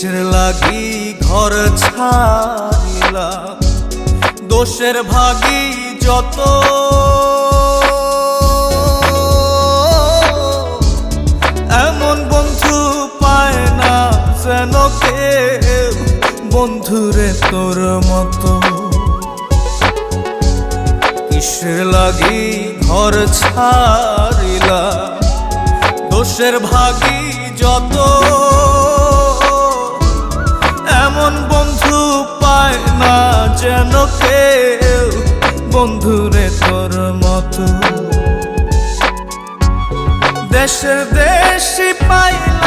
কিসের লাগি ঘর ছাড়িলাম, দোষের ভাগী যত, এমন বন্ধু পায় না যেন কেউ, বন্ধুরে তোর মতো। কিসের লাগি ঘর ছাড়িলাম, দোষের ভাগী যত, এমন বন্ধু পায় না যেন কেউ, বন্ধুরে তোর মতো। দেশের দেশি পাইলাম